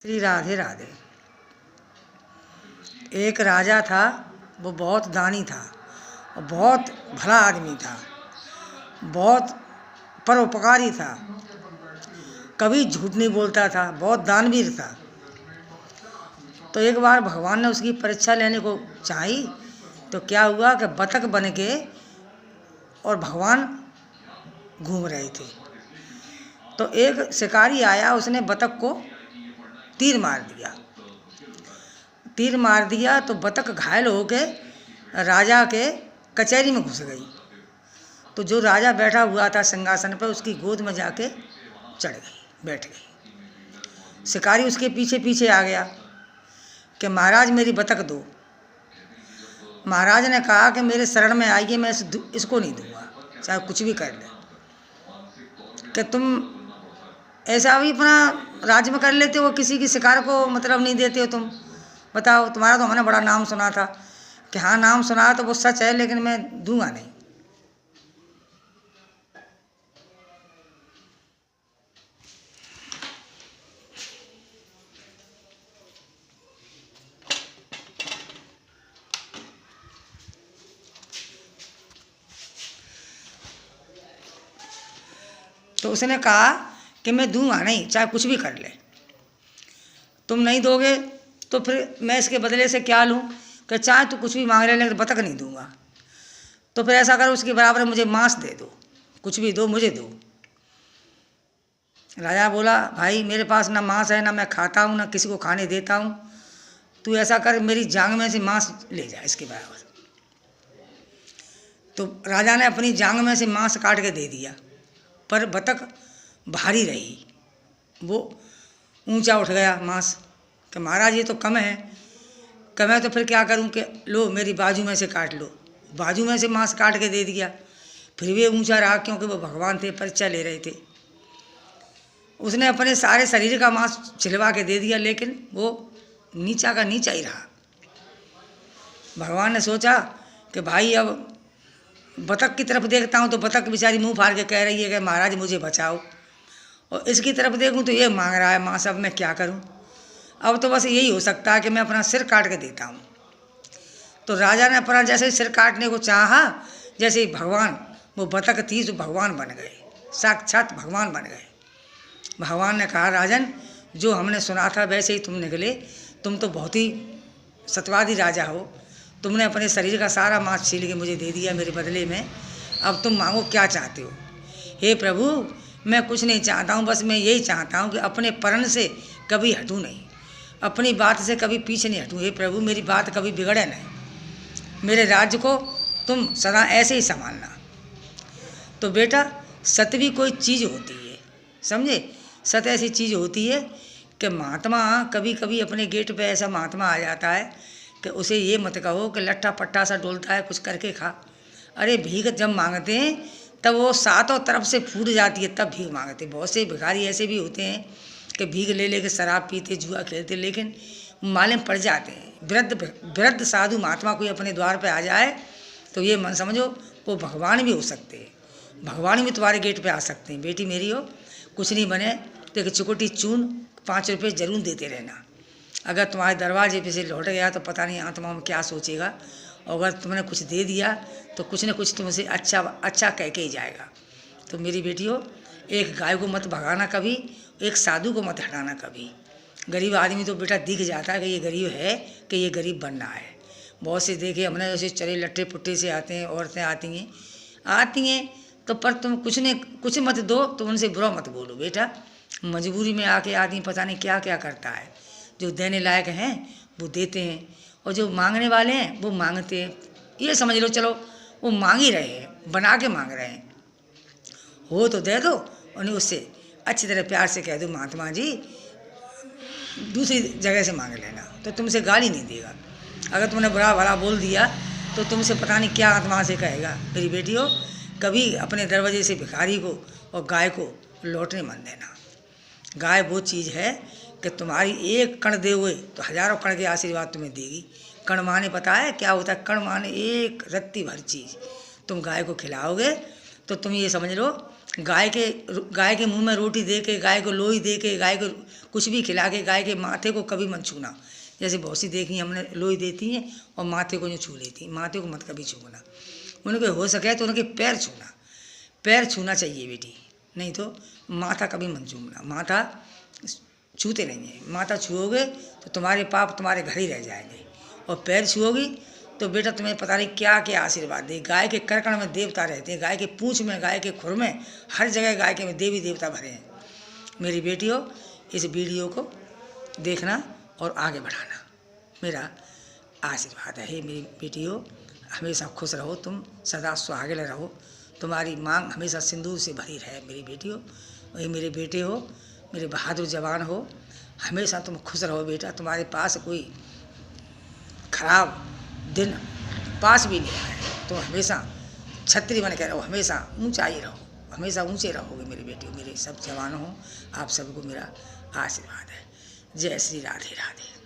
श्री राधे राधे। एक राजा था, वो बहुत दानी था और बहुत भला आदमी था, बहुत परोपकारी था, कभी झूठ नहीं बोलता था, बहुत दानवीर था। तो एक बार भगवान ने उसकी परीक्षा लेने को चाही, तो क्या हुआ कि बतख बन के और भगवान घूम रहे थे। तो एक शिकारी आया, उसने बतख को तीर मार दिया। तीर मार दिया तो बतख घायल हो के राजा के कचहरी में घुस गई। तो जो राजा बैठा हुआ था सिंहासन पर, उसकी गोद में जाके चढ़ गई, बैठ गई। शिकारी उसके पीछे पीछे आ गया कि महाराज मेरी बतख दो। महाराज ने कहा कि मेरे शरण में आइए, मैं इसको नहीं दूंगा, चाहे कुछ भी कर ले। कि तुम ऐसा भी अपना राज्य में कर लेते हो, किसी की शिकार को मतलब नहीं देते हो तुम? बताओ, तुम्हारा तो हमने बड़ा नाम सुना था। कि हाँ, नाम सुना तो वो सच है, लेकिन मैं दूंगा नहीं। तो उसने कहा कि मैं दूंगा नहीं, चाहे कुछ भी कर ले। तुम नहीं दोगे तो फिर मैं इसके बदले से क्या लूँ? कि चाहे तो कुछ भी मांग ले, लेकिन बतख नहीं दूंगा। तो फिर ऐसा करो, उसके बराबर मुझे मांस दे दो, कुछ भी दो, मुझे दो। राजा बोला, भाई मेरे पास ना मांस है, ना मैं खाता हूँ, ना किसी को खाने देता हूँ। तू ऐसा कर, मेरी जांग में से मांस ले जा इसके बराबर। तो राजा ने अपनी जांग में से मांस काट के दे दिया, पर बतख भारी रही, वो ऊंचा उठ गया मांस। कि महाराज ये तो कम है। कम है तो फिर क्या करूं? कि लो मेरी बाजू में से काट लो। बाजू में से मांस काट के दे दिया, फिर भी ऊंचा रहा, क्योंकि वो भगवान थे, परीक्षा ले रहे थे। उसने अपने सारे शरीर का मांस छिलवा के दे दिया, लेकिन वो नीचा का नीचा ही रहा। भगवान ने सोचा कि भाई अब बतख की तरफ देखता हूँ तो बतख बेचारी मुंह फाड़ के कह रही है कि महाराज मुझे बचाओ, और इसकी तरफ देखूँ तो ये मांग रहा है मांस। अब मैं क्या करूँ? अब तो बस यही हो सकता है कि मैं अपना सिर काट के देता हूँ। तो राजा ने अपना जैसे ही सिर काटने को चाहा, जैसे ही भगवान, वो बतख थी जो भगवान बन गए, साक्षात भगवान बन गए। भगवान ने कहा, राजन जो हमने सुना था वैसे ही तुम निकले। तुम तो बहुत ही सत्यवादी राजा हो। तुमने अपने शरीर का सारा मांस छील के मुझे दे दिया मेरे बदले में। अब तुम मांगो, क्या चाहते हो? हे प्रभु, मैं कुछ नहीं चाहता हूँ, बस मैं यही चाहता हूँ कि अपने प्रण से कभी हटूँ नहीं, अपनी बात से कभी पीछे नहीं हटूँ। हे प्रभु, मेरी बात कभी बिगड़े नहीं, मेरे राज्य को तुम सदा ऐसे ही संभालना। तो बेटा, सत्य भी कोई चीज़ होती है, समझे? सत्य ऐसी चीज़ होती है कि महात्मा कभी कभी अपने गेट पे ऐसा महात्मा आ जाता है कि उसे ये मत कहो कि लट्ठा पट्टा सा डोलता है, कुछ करके खा। अरे भीख जब मांगते हैं तब वो सातों तरफ से फूट जाती है, तब भीख मांगते। बहुत से भिखारी ऐसे भी होते हैं कि भीख ले लेके शराब पीते, जुआ खेलते, लेकिन मालूम पड़ जाते हैं। वृद्ध साधु महात्मा कोई अपने द्वार पे आ जाए तो ये मन समझो वो भगवान भी हो सकते हैं, भगवान भी तुम्हारे गेट पे आ सकते हैं। बेटी मेरी हो, कुछ नहीं बने तो एक चुकोटी चून 5 रुपये जरूर देते रहना। अगर तुम्हारे दरवाजे पे से लौट गया तो पता नहीं आत्मा में क्या सोचेगा, और अगर तुमने कुछ दे दिया तो कुछ न कुछ तुमसे अच्छा कह के ही जाएगा। तो मेरी बेटी हो, एक गाय को मत भगाना कभी, एक साधु को मत हटाना कभी। गरीब आदमी तो बेटा दिख जाता है कि ये गरीब है, कि ये गरीब बनना है। बहुत से देखे हमने, जैसे चले लट्टे पुट्टे से आते हैं, औरतें आती हैं तो पर तुम कुछ मत दो तो उनसे बुरा मत बोलो बेटा। मजबूरी में आके आदमी पता नहीं क्या क्या करता है। जो देने लायक हैं वो देते हैं, और जो मांगने वाले हैं वो मांगते हैं। ये समझ लो, चलो वो मांग ही रहे हैं, बना के मांग रहे हैं। हो तो दे दो, और नहीं उससे अच्छी तरह प्यार से कह दो, महात्मा जी दूसरी जगह से मांग लेना, तो तुमसे गाली नहीं देगा। अगर तुमने बुरा भला बोल दिया तो तुमसे पता नहीं क्या आत्मा से कहेगा। मेरी बेटी हो, कभी अपने दरवाजे से भिखारी को और गाय को लौटने मत देना। गाय वो चीज़ है कि तुम्हारी एक कण दे हुए तो हजारों कण के आशीर्वाद तुम्हें देगी। कण माने पता है क्या होता है? कण माने एक रत्ती भर चीज़। तुम गाय को खिलाओगे तो तुम ये समझ लो गाय के मुंह में रोटी दे के, गाय को लोई दे के, गाय को कुछ भी खिला के गाय के माथे को कभी मत छूना। जैसे बहुत सी देखी हमने, लोई देती हैं और माथे को जो छू लेती, माथे को मत कभी छूना। उनके हो सके तो उनके पैर छूना, पैर छूना चाहिए बेटी, नहीं तो माथा कभी मत छूना। माथा छूते नहीं है, माथा छुओगे तो तुम्हारे पाप तुम्हारे घर ही रह जाएंगे, और पैर छुओगी तो बेटा तुम्हें पता नहीं क्या क्या आशीर्वाद दे। गाय के करकड़ में देवता रहते हैं, गाय के पूंछ में, गाय के खुर में, हर जगह गाय के में देवी देवता भरे हैं। मेरी बेटियों, इस वीडियो को देखना और आगे बढ़ाना मेरा आशीर्वाद है। हे मेरी बेटियों, हमेशा खुश रहो, तुम सदा सुहागन रहो, तुम्हारी मांग हमेशा सिंदूर से भरी रहे मेरी बेटियों। वही मेरे बेटे हो, मेरे बहादुर जवान हो, हमेशा तुम खुश रहो बेटा। तुम्हारे पास कोई खराब दिन पास भी नहीं आए, तो हमेशा छत्री बन के रहो, हमेशा ऊंचाई रहो, हमेशा ऊंचे रहोगे मेरी बेटियों। मेरे सब जवान हो, आप सबको मेरा आशीर्वाद है। जय श्री राधे राधे।